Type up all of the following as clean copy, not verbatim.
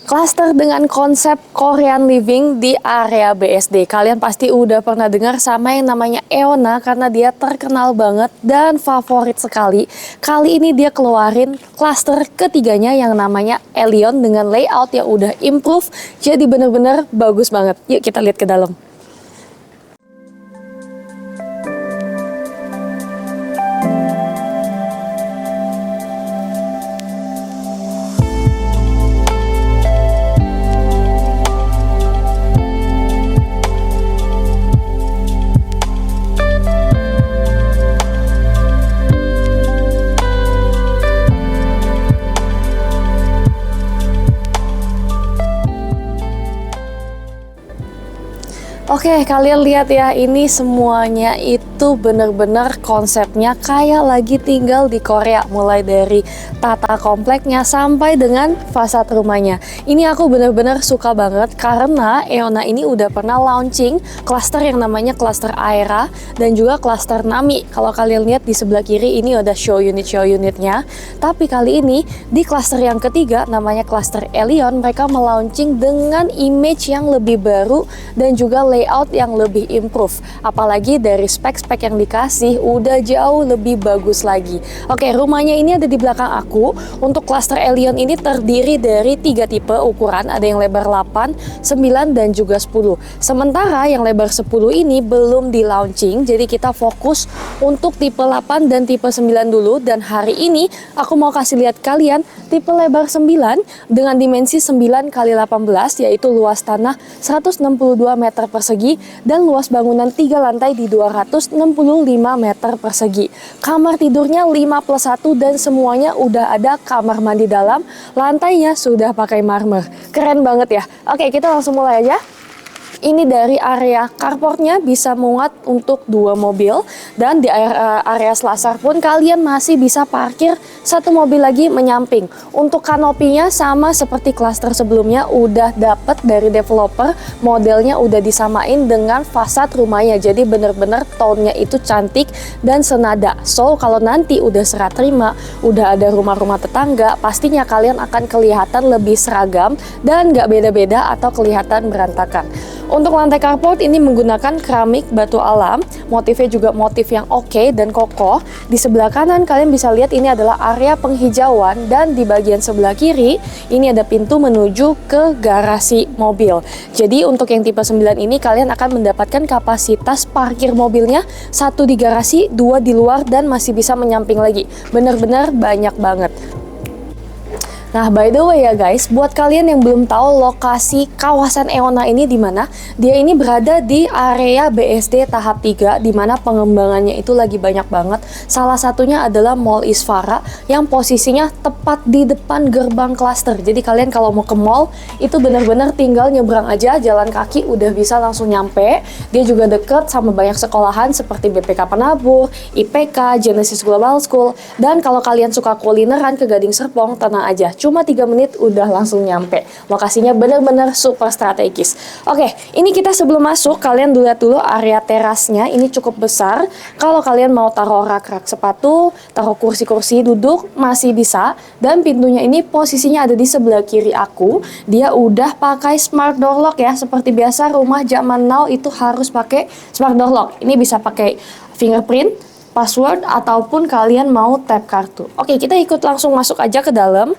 Klaster dengan konsep Korean Living di area BSD. Kalian pasti udah pernah dengar sama yang namanya Eona karena dia terkenal banget dan favorit sekali. Kali ini dia keluarin klaster ketiganya yang namanya Elion dengan layout yang udah improve. Jadi bener-bener bagus banget. Yuk kita lihat ke dalam. Oke, kalian lihat ya, ini semuanya itu bener-bener konsepnya kayak lagi tinggal di Korea. Mulai dari tata kompleknya sampai dengan fasad rumahnya. Ini aku bener-bener suka banget karena Eona ini udah pernah launching klaster yang namanya klaster Aera dan juga klaster Nami. Kalau kalian lihat di sebelah kiri ini ada show unitnya. Tapi kali ini di klaster yang ketiga namanya klaster Elion, mereka melaunching dengan image yang lebih baru dan juga layout yang lebih improve. Apalagi dari spek-spek yang dikasih udah jauh lebih bagus lagi. Oke, rumahnya ini ada di belakang aku. Untuk klaster Elion ini terdiri dari 3 tipe ukuran, ada yang lebar 8, 9 dan juga 10. Sementara yang lebar 10 ini belum di launching, jadi kita fokus untuk tipe 8 dan tipe 9 dulu. Dan hari ini aku mau kasih lihat kalian tipe lebar 9 dengan dimensi 9 x 18, yaitu luas tanah 162 meter persegi dan luas bangunan 3 lantai di 265 meter persegi. Kamar tidurnya 5+1 dan semuanya udah ada kamar mandi dalam, lantainya sudah pakai marmer. Keren banget ya. Oke, kita langsung mulai aja. Ini dari area carportnya bisa muat untuk 2 mobil, dan di area selasar pun kalian masih bisa parkir 1 mobil lagi menyamping. Untuk kanopinya sama seperti klaster sebelumnya, udah dapet dari developer, modelnya udah disamain dengan fasad rumahnya, jadi bener-bener tone-nya itu cantik dan senada. So kalau nanti udah serah terima, udah ada rumah-rumah tetangga, pastinya kalian akan kelihatan lebih seragam dan gak beda-beda atau kelihatan berantakan. Untuk lantai carport ini menggunakan keramik batu alam, motifnya juga motif yang oke dan kokoh. Di sebelah kanan kalian bisa lihat ini adalah area penghijauan, dan di bagian sebelah kiri ini ada pintu menuju ke garasi mobil. Jadi untuk yang tipe 9 ini kalian akan mendapatkan kapasitas parkir mobilnya 1 di garasi, 2 di luar, dan masih bisa menyamping lagi. Bener-bener banyak banget. Nah, by the way ya guys, buat kalian yang belum tahu lokasi kawasan Eona ini di mana, dia ini berada di area BSD tahap 3 di mana pengembangannya itu lagi banyak banget. Salah satunya adalah Mall Isfara yang posisinya tepat di depan gerbang klaster. Jadi kalian kalau mau ke mall itu benar-benar tinggal nyebrang aja, jalan kaki udah bisa langsung nyampe. Dia juga deket sama banyak sekolahan seperti BPK Penabur, IPK, Genesis Global School, dan kalau kalian suka kulineran ke Gading Serpong, tenang aja. Cuma 3 menit udah langsung nyampe. Lokasinya bener-bener super strategis. Oke, ini kita sebelum masuk, kalian lihat dulu area terasnya. Ini cukup besar. Kalau kalian mau taruh rak-rak sepatu, taruh kursi-kursi duduk, masih bisa. Dan pintunya ini posisinya ada di sebelah kiri aku. Dia udah pakai smart door lock ya. Seperti biasa rumah zaman now itu harus pakai smart door lock. Ini bisa pakai fingerprint, password, ataupun kalian mau tap kartu. Oke, kita ikut langsung masuk aja ke dalam.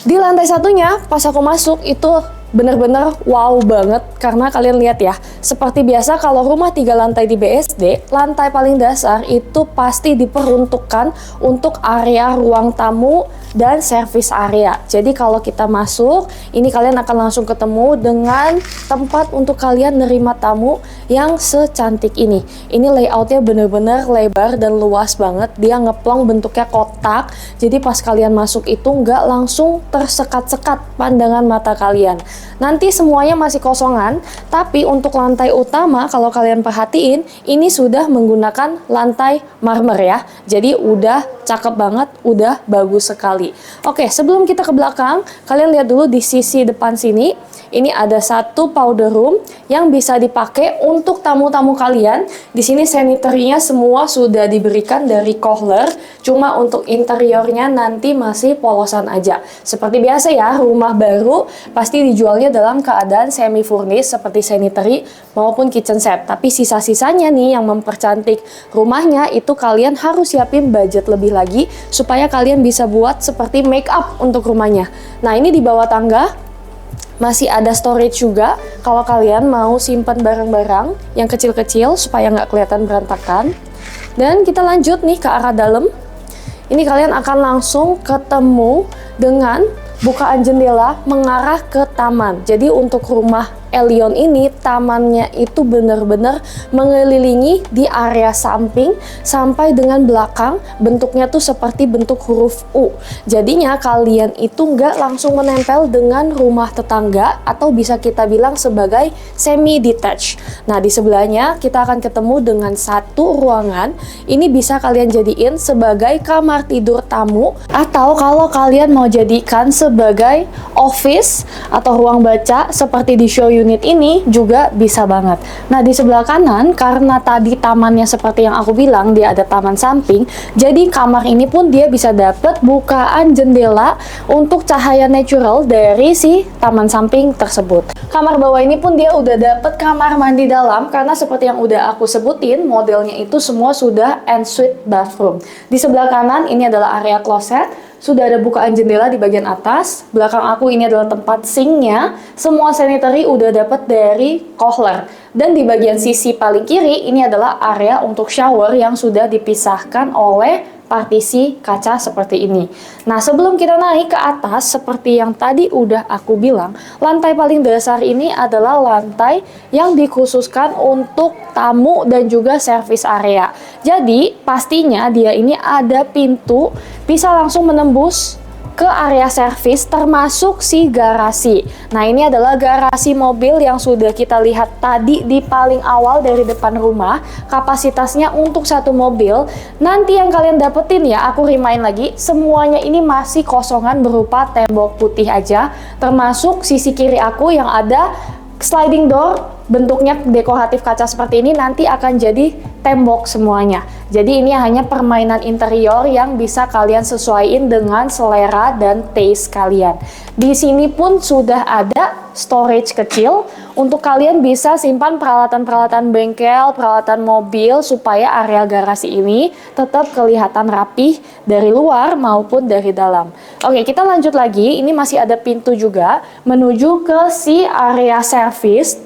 Di lantai satunya, pas aku masuk itu bener-bener wow banget karena kalian lihat ya, seperti biasa kalau rumah 3 lantai di BSD, lantai paling dasar itu pasti diperuntukkan untuk area ruang tamu dan service area. Jadi kalau kita masuk, ini kalian akan langsung ketemu dengan tempat untuk kalian nerima tamu yang secantik ini. Ini layoutnya bener-bener lebar dan luas banget. Dia ngeplong bentuknya kotak, jadi pas kalian masuk itu nggak langsung tersekat-sekat pandangan mata kalian. Nanti semuanya masih kosongan, tapi untuk lantai utama kalau kalian perhatiin, ini sudah menggunakan lantai marmer ya. Jadi udah cakep banget, udah bagus sekali. Oke, sebelum kita ke belakang, kalian lihat dulu di sisi depan sini. Ini ada satu powder room yang bisa dipakai untuk tamu-tamu kalian. Di sini sanitary-nya semua sudah diberikan dari Kohler, cuma untuk interiornya nanti masih polosan aja. Seperti biasa ya, rumah baru pasti dijualnya dalam keadaan semi furnished seperti sanitary maupun kitchen set. Tapi sisa-sisanya nih yang mempercantik rumahnya itu kalian harus siapin budget lebih lagi supaya kalian bisa buat seperti make up untuk rumahnya. Nah, ini di bawah tangga masih ada storage juga kalau kalian mau simpan barang-barang yang kecil-kecil supaya nggak kelihatan berantakan. Dan kita lanjut nih ke arah dalam. Ini kalian akan langsung ketemu dengan bukaan jendela mengarah ke taman. Jadi untuk rumah Elion ini tamannya itu benar-benar mengelilingi di area samping sampai dengan belakang, bentuknya tuh seperti bentuk huruf U. Jadinya kalian itu nggak langsung menempel dengan rumah tetangga atau bisa kita bilang sebagai semi detached. Nah, di sebelahnya kita akan ketemu dengan satu ruangan. Ini bisa kalian jadiin sebagai kamar tidur tamu, atau kalau kalian mau jadikan sebagai office atau ruang baca seperti di show unit ini juga bisa banget. Nah, di sebelah kanan karena tadi tamannya seperti yang aku bilang dia ada taman samping, jadi kamar ini pun dia bisa dapat bukaan jendela untuk cahaya natural dari si taman samping tersebut. Kamar bawah ini pun dia udah dapat kamar mandi dalam karena seperti yang udah aku sebutin modelnya itu semua sudah ensuite bathroom. Di sebelah kanan ini adalah area closet. Sudah ada bukaan jendela di bagian atas. Belakang aku ini adalah tempat sinknya. Semua sanitary udah dapat dari Kohler. Dan di bagian sisi paling kiri ini adalah area untuk shower yang sudah dipisahkan oleh partisi kaca seperti ini. Nah, sebelum kita naik ke atas, seperti yang tadi udah aku bilang, lantai paling dasar ini adalah lantai yang dikhususkan untuk tamu dan juga service area. Jadi, pastinya dia ini ada pintu, bisa langsung menembus ke area servis termasuk si garasi. Nah, ini adalah garasi mobil yang sudah kita lihat tadi di paling awal dari depan rumah. Kapasitasnya untuk satu mobil. Nanti yang kalian dapetin ya, aku remind lagi, semuanya ini masih kosongan berupa tembok putih aja, termasuk sisi kiri aku yang ada sliding door. Bentuknya dekoratif kaca seperti ini nanti akan jadi tembok semuanya. Jadi ini hanya permainan interior yang bisa kalian sesuaiin dengan selera dan taste kalian. Di sini pun sudah ada storage kecil untuk kalian bisa simpan peralatan-peralatan bengkel, peralatan mobil supaya area garasi ini tetap kelihatan rapih dari luar maupun dari dalam. Oke, kita lanjut lagi. Ini masih ada pintu juga menuju ke si area service,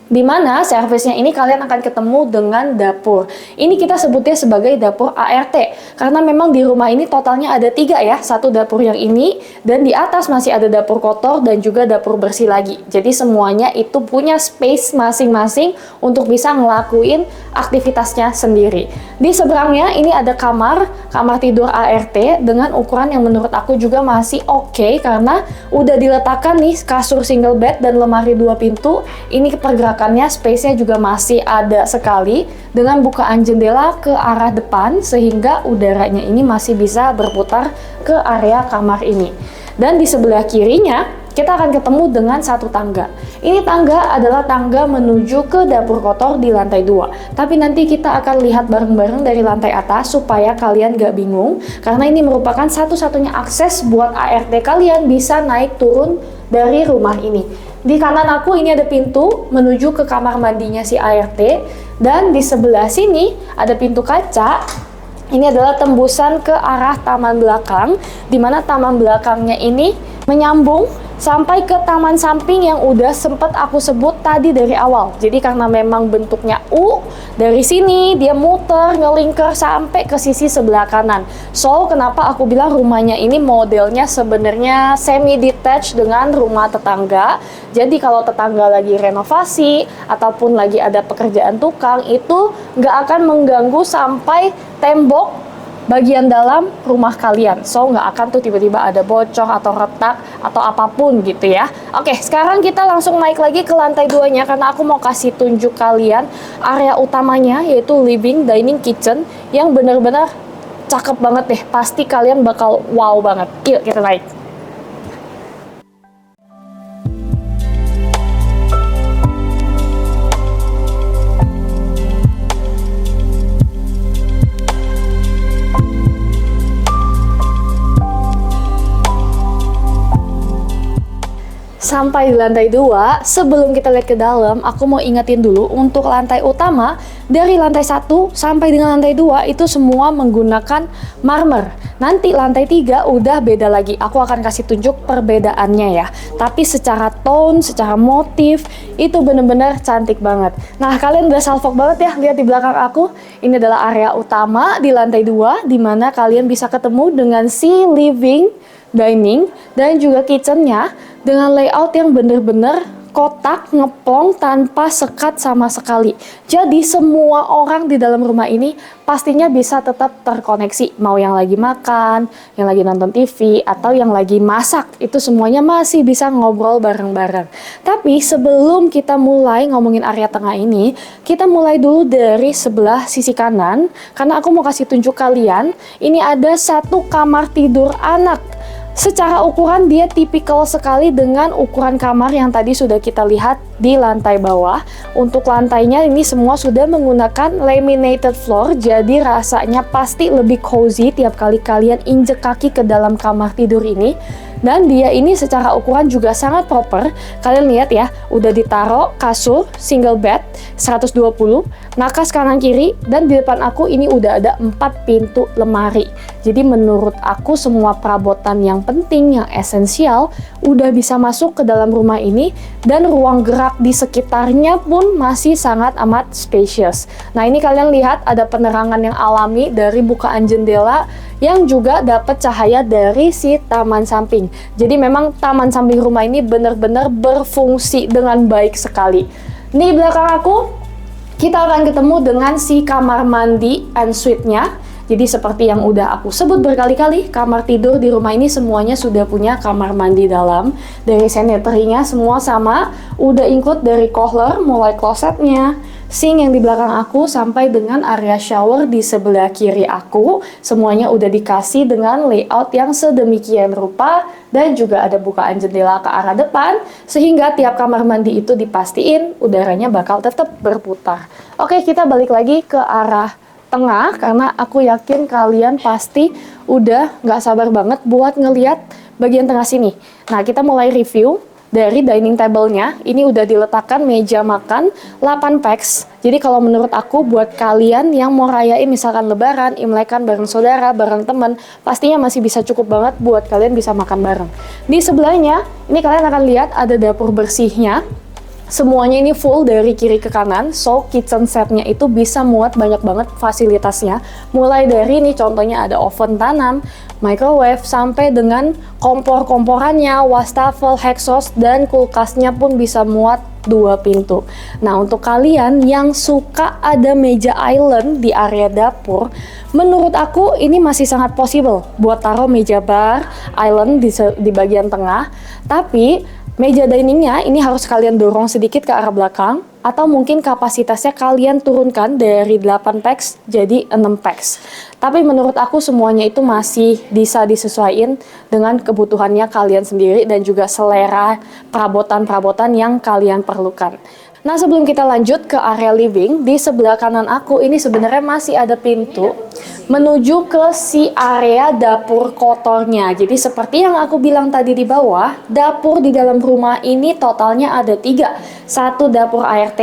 di mana servisnya ini kalian akan ketemu dengan dapur. Ini kita sebutnya sebagai dapur ART karena memang di rumah ini totalnya ada 3 ya, satu dapur yang ini dan di atas masih ada dapur kotor dan juga dapur bersih lagi. Jadi semuanya itu punya space masing-masing untuk bisa ngelakuin aktivitasnya sendiri. Di seberangnya ini ada kamar tidur ART dengan ukuran yang menurut aku juga masih oke karena udah diletakkan nih kasur single bed dan lemari 2 pintu. Ini pergerakan space-nya juga masih ada sekali dengan bukaan jendela ke arah depan sehingga udaranya ini masih bisa berputar ke area kamar ini. Dan di sebelah kirinya kita akan ketemu dengan satu tangga. Ini tangga adalah tangga menuju ke dapur kotor di lantai 2. Tapi nanti kita akan lihat bareng-bareng dari lantai atas supaya kalian gak bingung karena ini merupakan satu-satunya akses buat ART kalian bisa naik turun dari rumah ini. Di kanan aku ini ada pintu menuju ke kamar mandinya si ART dan di sebelah sini ada pintu kaca. Ini adalah tembusan ke arah taman belakang, di mana taman belakangnya ini menyambung sampai ke taman samping yang udah sempet aku sebut tadi dari awal. Jadi karena memang bentuknya U, dari sini dia muter ngelingkar sampai ke sisi sebelah kanan. So, kenapa aku bilang rumahnya ini modelnya sebenarnya semi detached dengan rumah tetangga. Jadi kalau tetangga lagi renovasi ataupun lagi ada pekerjaan tukang itu nggak akan mengganggu sampai tembok bagian dalam rumah kalian. So nggak akan tuh tiba-tiba ada bocor atau retak atau apapun gitu ya. Oke, sekarang kita langsung naik lagi ke lantai 2-nya karena aku mau kasih tunjuk kalian area utamanya, yaitu living, dining, kitchen yang bener-bener cakep banget deh. Pasti kalian bakal wow banget. Yuk kita naik. Sampai di lantai 2, sebelum kita lihat ke dalam, aku mau ingetin dulu untuk lantai utama, dari lantai 1 sampai dengan lantai 2 itu semua menggunakan marmer. Nanti lantai 3 udah beda lagi, aku akan kasih tunjuk perbedaannya ya. Tapi secara tone, secara motif, itu bener-bener cantik banget. Nah, kalian udah salfok banget ya, lihat di belakang aku. Ini adalah area utama di lantai 2, dimana kalian bisa ketemu dengan si living, dining, dan juga kitchennya dengan layout yang bener-bener kotak ngeplong tanpa sekat sama sekali. Jadi semua orang di dalam rumah ini pastinya bisa tetap terkoneksi. Mau yang lagi makan, yang lagi nonton TV, atau yang lagi masak, itu semuanya masih bisa ngobrol bareng-bareng. Tapi sebelum kita mulai ngomongin area tengah ini, kita mulai dulu dari sebelah sisi kanan, karena aku mau kasih tunjuk kalian, ini ada satu kamar tidur anak. Secara ukuran dia tipikal sekali dengan ukuran kamar yang tadi sudah kita lihat di lantai bawah. Untuk lantainya ini semua sudah menggunakan laminated floor, jadi rasanya pasti lebih cozy tiap kali kalian injek kaki ke dalam kamar tidur ini. Dan dia ini secara ukuran juga sangat proper. Kalian lihat ya, udah ditaruh kasur single bed 120, nakas kanan kiri, dan di depan aku ini udah ada 4 pintu lemari. Jadi menurut aku semua perabotan yang penting, yang esensial udah bisa masuk ke dalam rumah ini, dan ruang gerak di sekitarnya pun masih sangat amat spacious. Nah, ini kalian lihat ada penerangan yang alami dari bukaan jendela yang juga dapat cahaya dari si taman samping. Jadi memang taman samping rumah ini benar-benar berfungsi dengan baik sekali. Di belakang aku kita akan ketemu dengan si kamar mandi ensuite-nya. Jadi seperti yang udah aku sebut berkali-kali, kamar tidur di rumah ini semuanya sudah punya kamar mandi dalam. Dari sanitary-nya semua sama, udah include dari kohler, mulai klosetnya, sink yang di belakang aku, sampai dengan area shower di sebelah kiri aku. Semuanya udah dikasih dengan layout yang sedemikian rupa, dan juga ada bukaan jendela ke arah depan, sehingga tiap kamar mandi itu dipastiin udaranya bakal tetap berputar. Oke, kita balik lagi ke arah tengah, karena aku yakin kalian pasti udah nggak sabar banget buat ngeliat bagian tengah sini. Nah, kita mulai review dari dining table-nya. Ini udah diletakkan meja makan 8 packs. Jadi kalau menurut aku buat kalian yang mau rayain misalkan lebaran, imlekan bareng saudara, bareng temen, pastinya masih bisa cukup banget buat kalian bisa makan bareng. Di sebelahnya, ini kalian akan lihat ada dapur bersihnya. Semuanya ini full dari kiri ke kanan, so kitchen setnya itu bisa muat banyak banget fasilitasnya. Mulai dari ini contohnya ada oven tanam, microwave, sampai dengan kompor-komporannya, wastafel, exhaust, dan kulkasnya pun bisa muat 2 pintu. Nah, untuk kalian yang suka ada meja island di area dapur, menurut aku ini masih sangat possible buat taruh meja bar island di bagian tengah. Tapi meja diningnya ini harus kalian dorong sedikit ke arah belakang, atau mungkin kapasitasnya kalian turunkan dari 8 packs jadi 6 packs. Tapi menurut aku semuanya itu masih bisa disesuaikan dengan kebutuhannya kalian sendiri dan juga selera perabotan-perabotan yang kalian perlukan. Nah, sebelum kita lanjut ke area living, di sebelah kanan aku ini sebenarnya masih ada pintu menuju ke si area dapur kotornya. Jadi seperti yang aku bilang tadi di bawah, dapur di dalam rumah ini totalnya ada 3. 1 dapur ART,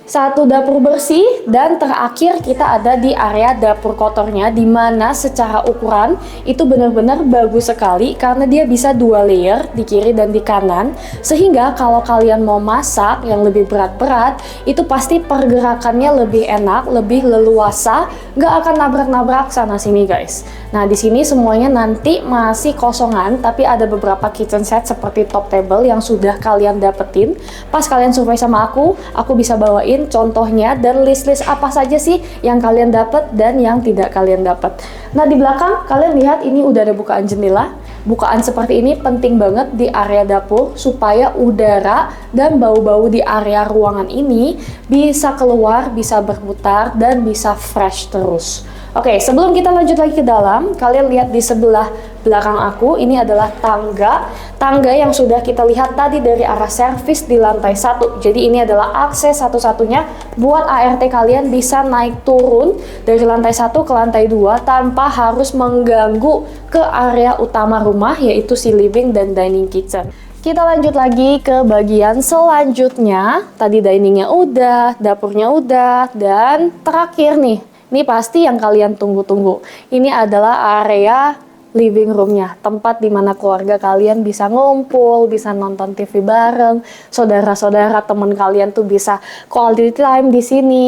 1 dapur bersih, dan terakhir kita ada di area dapur kotornya, di mana secara ukuran itu benar-benar bagus sekali karena dia bisa 2 layer di kiri dan di kanan, sehingga kalau kalian mau masak yang lebih berat-berat itu pasti pergerakannya lebih enak, lebih leluasa, nggak akan nabrak-nabrak gerak sana sini guys. Nah di sini semuanya nanti masih kosongan, tapi ada beberapa kitchen set seperti top table yang sudah kalian dapetin. Pas kalian survei sama aku bisa bawain contohnya dan list-list apa saja sih yang kalian dapat dan yang tidak kalian dapat. Nah di belakang kalian lihat ini udah ada bukaan jendela. Bukaan seperti ini penting banget di area dapur supaya udara dan bau-bau di area ruangan ini bisa keluar, bisa berputar, dan bisa fresh terus. Oke, sebelum kita lanjut lagi ke dalam, kalian lihat di sebelah belakang aku, ini adalah tangga yang sudah kita lihat tadi dari arah servis di lantai 1. Jadi ini adalah akses satu-satunya buat ART kalian bisa naik turun dari lantai 1 ke lantai 2 tanpa harus mengganggu ke area utama rumah, yaitu si living dan dining kitchen. Kita lanjut lagi ke bagian selanjutnya. Tadi diningnya udah, dapurnya udah, dan terakhir nih, ini pasti yang kalian tunggu-tunggu. Ini adalah area living roomnya, tempat dimana keluarga kalian bisa ngumpul, bisa nonton TV bareng, saudara-saudara teman kalian tuh bisa quality time di sini.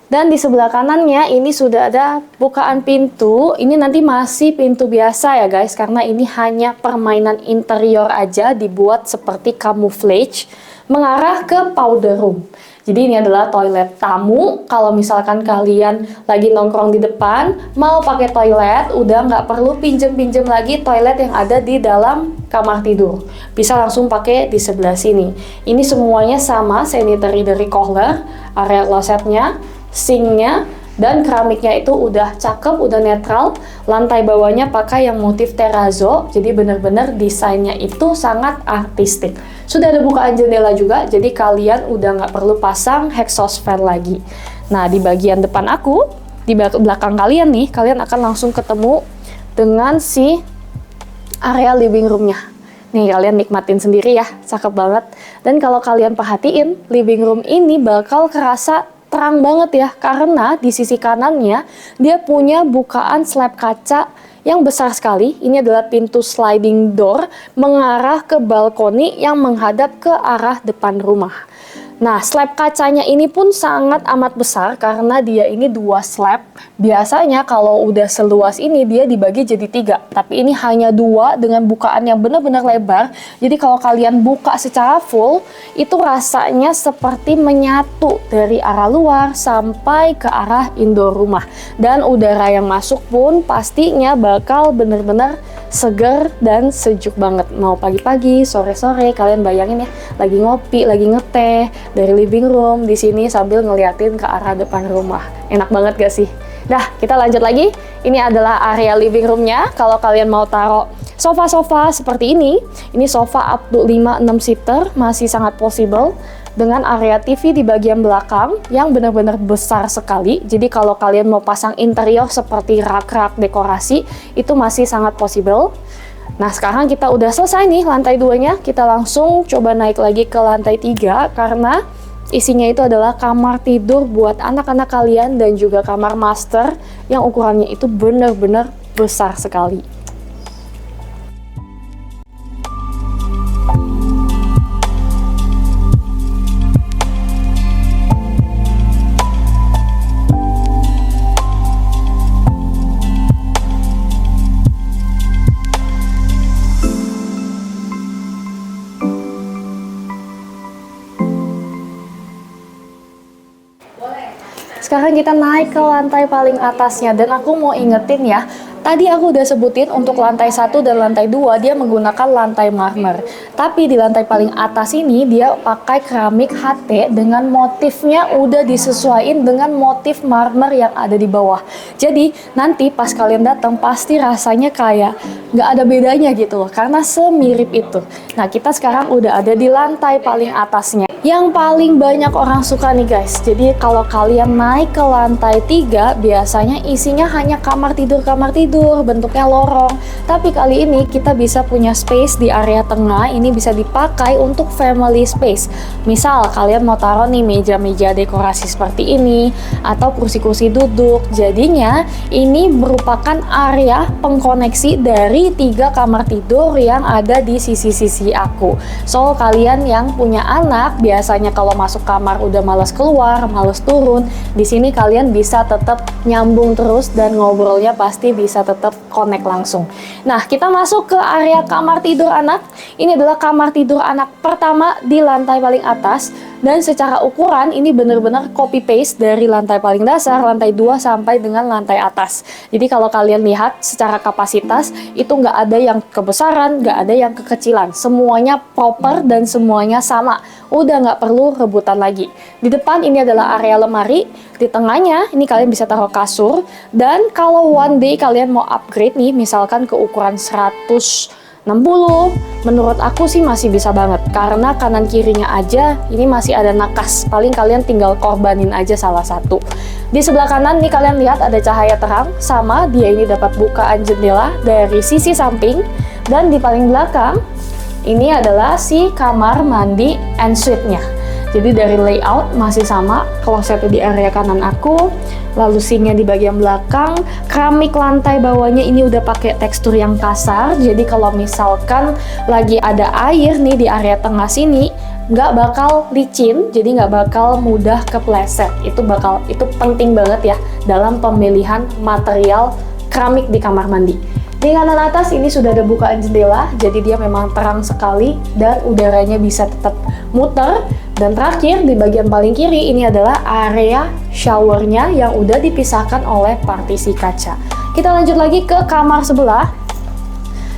Dan di sebelah kanannya ini sudah ada bukaan pintu. Ini nanti masih pintu biasa ya guys, karena ini hanya permainan interior aja, dibuat seperti camouflage mengarah ke powder room. Jadi ini adalah toilet tamu. Kalau misalkan kalian lagi nongkrong di depan, mau pakai toilet, udah nggak perlu pinjem-pinjem lagi toilet yang ada di dalam kamar tidur. Bisa langsung pakai di sebelah sini. Ini semuanya sama, sanitary dari Kohler, area klosetnya, sinknya, dan keramiknya itu udah cakep, udah netral. Lantai bawahnya pakai yang motif terrazzo, jadi bener-bener desainnya itu sangat artistik. Sudah ada bukaan jendela juga, jadi kalian udah nggak perlu pasang exhaust fan lagi. Nah, di bagian depan aku, di belakang kalian nih, kalian akan langsung ketemu dengan si area living roomnya. Nih, kalian nikmatin sendiri ya, cakep banget. Dan kalau kalian perhatiin, living room ini bakal kerasa terang banget ya, karena di sisi kanannya dia punya bukaan slab kaca yang besar sekali. Ini adalah pintu sliding door mengarah ke balkoni yang menghadap ke arah depan rumah. Nah, slab kacanya ini pun sangat amat besar karena dia ini 2 slab. Biasanya kalau udah seluas ini dia dibagi jadi 3, tapi ini hanya 2 dengan bukaan yang benar-benar lebar. Jadi kalau kalian buka secara full, itu rasanya seperti menyatu dari arah luar sampai ke arah indoor rumah. Dan udara yang masuk pun pastinya bakal benar-benar seger dan sejuk banget. Mau pagi-pagi, sore-sore, kalian bayangin ya, lagi ngopi, lagi ngeteh dari living room di sini sambil ngeliatin ke arah depan rumah. Enak banget gak sih? Nah, kita lanjut lagi. Ini adalah area living roomnya. Kalau kalian mau taruh sofa-sofa seperti ini sofa up to 5-6 seater, masih sangat possible. Dengan area TV di bagian belakang yang benar-benar besar sekali. Jadi kalau kalian mau pasang interior seperti rak-rak dekorasi, itu masih sangat possible. Nah, sekarang kita udah selesai nih lantai 2-nya. Kita langsung coba naik lagi ke lantai 3 karena isinya itu adalah kamar tidur buat anak-anak kalian dan juga kamar master yang ukurannya itu benar-benar besar sekali. Sekarang kita naik ke lantai paling atasnya dan aku mau ingetin ya, tadi aku udah sebutin untuk lantai 1 dan lantai 2 dia menggunakan lantai marmer. Tapi di lantai paling atas ini dia pakai keramik HT dengan motifnya udah disesuaikan dengan motif marmer yang ada di bawah. Jadi nanti pas kalian datang pasti rasanya kayak nggak ada bedanya gitu loh, karena semirip itu. Nah, kita sekarang udah ada di lantai paling atasnya. Yang paling banyak orang suka nih guys. Jadi kalau kalian naik ke lantai 3 biasanya isinya hanya kamar tidur tidur, bentuknya lorong. Tapi kali ini kita bisa punya space di area tengah, ini bisa dipakai untuk family space. Misal kalian mau taruh nih meja-meja dekorasi seperti ini, atau kursi-kursi duduk. Jadinya ini merupakan area pengkoneksi dari 3 kamar tidur yang ada di sisi-sisi aku. So kalian yang punya anak, biasanya kalau masuk kamar udah malas keluar, malas turun, di sini kalian bisa tetap nyambung terus dan ngobrolnya pasti bisa tetap connect langsung. Nah, kita masuk ke area kamar tidur anak. Ini adalah kamar tidur anak pertama di lantai paling atas, dan secara ukuran ini benar-benar copy paste dari lantai paling dasar, lantai 2 sampai dengan lantai atas. Jadi kalau kalian lihat secara kapasitas itu nggak ada yang kebesaran, nggak ada yang kekecilan, semuanya proper dan semuanya sama. Udah nggak perlu rebutan lagi. Di depan ini adalah area lemari, di tengahnya ini kalian bisa taruh kasur, dan kalau one day kalian mau upgrade nih, misalkan ke ukuran 160, menurut aku sih masih bisa banget, karena kanan kirinya aja ini masih ada nakas, paling kalian tinggal korbanin aja salah satu. Di sebelah kanan nih kalian lihat ada cahaya terang, sama dia ini dapat bukaan jendela dari sisi samping, dan di paling belakang ini adalah si kamar mandi ensuite-nya. Jadi dari layout masih sama, klosetnya di area kanan aku, lalu sinknya di bagian belakang, keramik lantai bawahnya ini udah pakai tekstur yang kasar, jadi kalau misalkan lagi ada air nih di area tengah sini, nggak bakal licin, jadi nggak bakal mudah kepleset. Itu penting banget ya dalam pemilihan material keramik di kamar mandi. Di kanan atas ini sudah ada bukaan jendela, jadi dia memang terang sekali dan udaranya bisa tetap muter. Dan terakhir di bagian paling kiri ini adalah area showernya yang udah dipisahkan oleh partisi kaca. Kita lanjut lagi ke kamar sebelah.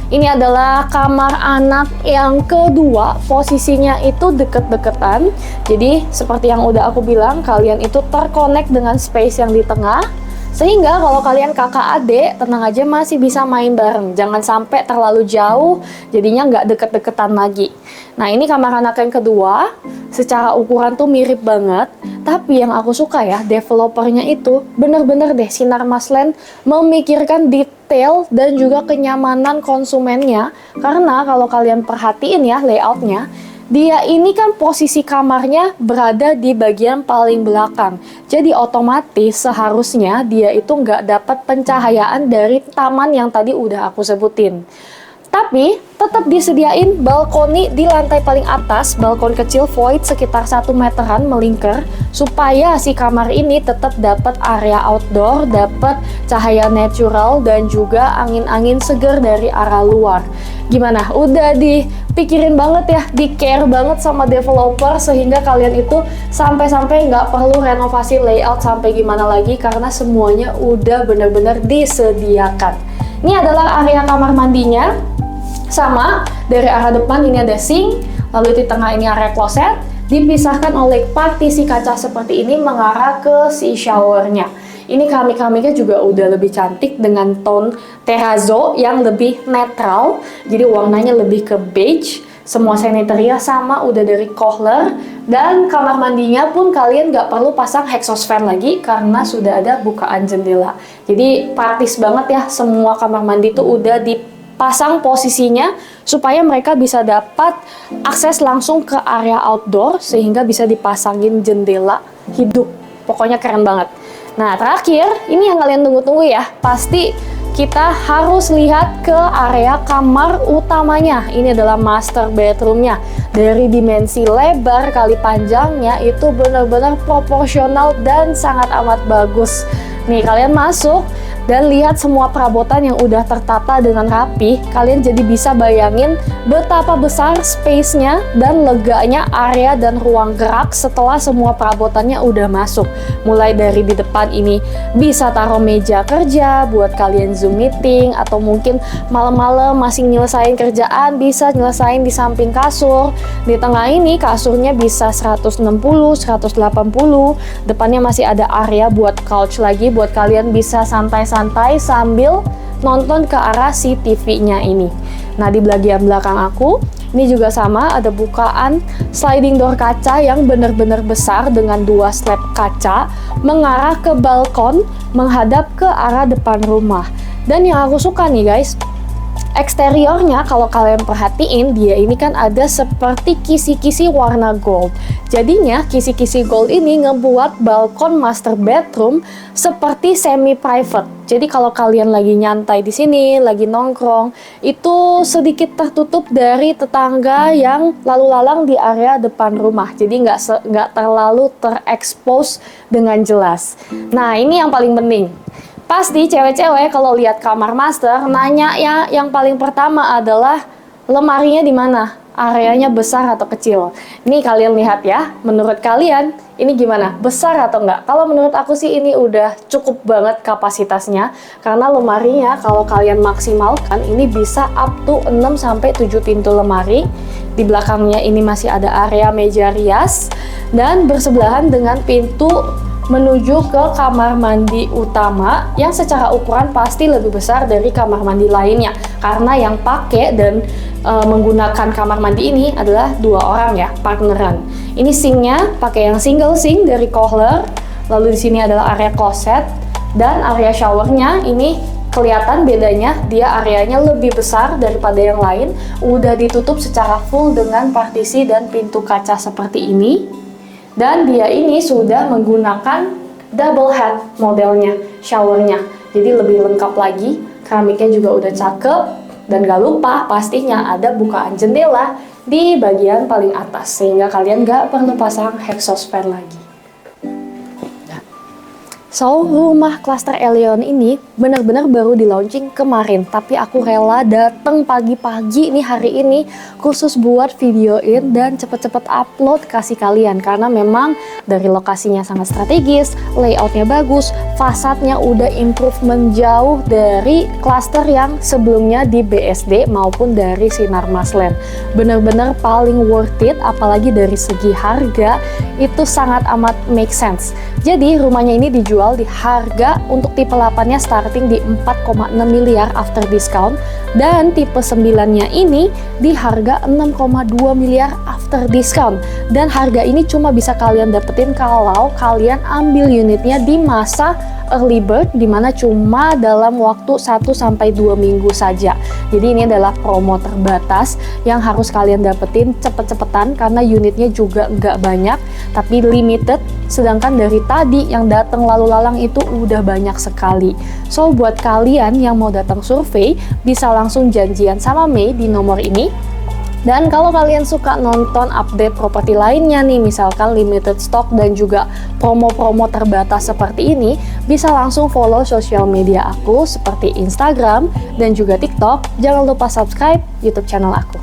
Ini adalah kamar anak yang kedua, posisinya itu deket-deketan. Jadi seperti yang udah aku bilang, kalian itu terkonek dengan space yang di tengah. Sehingga kalau kalian kakak adik, tenang aja masih bisa main bareng. Jangan sampai terlalu jauh, jadinya nggak deket-deketan lagi. Nah ini kamar anak yang kedua, secara ukuran tuh mirip banget. Tapi yang aku suka ya, developernya itu bener-bener deh Sinar Masland memikirkan detail dan juga kenyamanan konsumennya. Karena kalau kalian perhatiin ya layoutnya, dia ini kan posisi kamarnya berada di bagian paling belakang. Jadi otomatis seharusnya dia itu nggak dapat pencahayaan dari taman yang tadi udah aku sebutin. Tapi tetap disediain balkoni di lantai paling atas, balkon kecil void sekitar 1 meteran melingkar, supaya si kamar ini tetap dapat area outdoor, dapat cahaya natural dan juga angin-angin segar dari arah luar. Gimana? Udah dipikirin banget ya, di care banget sama developer sehingga kalian itu sampai-sampai nggak perlu renovasi layout sampai gimana lagi karena semuanya udah bener-bener disediakan. Ini adalah area kamar mandinya. Sama, dari arah depan ini ada sink, lalu di tengah ini area kloset, dipisahkan oleh partisi kaca seperti ini mengarah ke si showernya. Ini keramik-keramiknya juga udah lebih cantik dengan tone terrazzo yang lebih netral, jadi warnanya lebih ke beige. Semua sanitary sama udah dari Kohler, dan kamar mandinya pun kalian nggak perlu pasang exhaust fan lagi karena sudah ada bukaan jendela. Jadi praktis banget ya, semua kamar mandi tuh udah dipasang posisinya supaya mereka bisa dapat akses langsung ke area outdoor sehingga bisa dipasangin jendela hidup. Pokoknya keren banget. Nah terakhir, ini yang kalian tunggu-tunggu ya, pasti kita harus lihat ke area kamar utamanya. Ini adalah master bedroomnya. Dari dimensi lebar kali panjangnya itu benar-benar proporsional dan sangat amat bagus. Nih kalian masuk dan lihat semua perabotan yang udah tertata dengan rapi. Kalian jadi bisa bayangin betapa besar space-nya dan leganya area dan ruang gerak setelah semua perabotannya udah masuk. Mulai dari di depan ini bisa taruh meja kerja buat kalian Zoom meeting, atau mungkin malam-malam masih nyelesain kerjaan bisa nyelesain di samping kasur. Di tengah ini kasurnya bisa 160, 180. Depannya masih ada area buat couch lagi buat kalian bisa santai-santai sambil nonton ke arah si TV-nya ini. Nah di bagian belakang aku ini juga sama, ada bukaan sliding door kaca yang benar-benar besar dengan 2 slab kaca mengarah ke balkon menghadap ke arah depan rumah. Dan yang aku suka nih guys, eksteriornya kalau kalian perhatiin, dia ini kan ada seperti kisi-kisi warna gold. Jadinya kisi-kisi gold ini ngebuat balkon master bedroom seperti semi private. Jadi kalau kalian lagi nyantai di sini, lagi nongkrong, itu sedikit tertutup dari tetangga yang lalu lalang di area depan rumah. Jadi nggak terlalu terekspos dengan jelas. Nah, ini yang paling penting. Pasti cewek-cewek kalau lihat kamar master nanya ya, yang paling pertama adalah lemarinya di mana, areanya besar atau kecil. Ini kalian lihat ya, menurut kalian ini gimana, besar atau enggak? Kalau menurut aku sih ini udah cukup banget kapasitasnya, karena lemarinya kalau kalian maksimalkan ini bisa up to 6-7 pintu lemari. Di belakangnya ini masih ada area meja rias dan bersebelahan dengan pintu menuju ke kamar mandi utama yang secara ukuran pasti lebih besar dari kamar mandi lainnya, karena yang pakai dan menggunakan kamar mandi ini adalah 2 orang ya, partneran. Ini sinknya pakai yang single sink dari Kohler, lalu di sini adalah area kloset, dan area showernya ini kelihatan bedanya, dia areanya lebih besar daripada yang lain, udah ditutup secara full dengan partisi dan pintu kaca seperti ini. Dan dia ini sudah menggunakan double head modelnya, showernya. Jadi lebih lengkap lagi, keramiknya juga udah cakep. Dan gak lupa pastinya ada bukaan jendela di bagian paling atas, sehingga kalian gak perlu pasang exhaust fan lagi. So, rumah klaster Elion ini benar-benar baru di launching kemarin, tapi aku rela datang pagi-pagi nih hari ini khusus buat videoin dan cepet-cepet upload kasih kalian, karena memang dari lokasinya sangat strategis, layoutnya bagus, fasadnya udah improvement jauh dari klaster yang sebelumnya di BSD maupun dari Sinar Masland. Benar-benar paling worth it, apalagi dari segi harga itu sangat amat make sense. Jadi rumahnya ini dijual di harga untuk tipe 8-nya starting di 4,6 miliar after discount, dan tipe 9-nya ini di harga 6,2 miliar after discount. Dan harga ini cuma bisa kalian dapetin kalau kalian ambil unitnya di masa early bird, dimana cuma dalam waktu 1-2 minggu saja. Jadi ini adalah promo terbatas yang harus kalian dapetin cepet-cepetan, karena unitnya juga nggak banyak tapi limited, sedangkan dari tadi yang datang lalu lalang itu udah banyak sekali. So buat kalian yang mau datang survei bisa langsung janjian sama Mei di nomor ini. Dan kalau kalian suka nonton update properti lainnya nih, misalkan limited stock dan juga promo-promo terbatas seperti ini, bisa langsung follow sosial media aku seperti Instagram dan juga TikTok. Jangan lupa subscribe YouTube channel aku.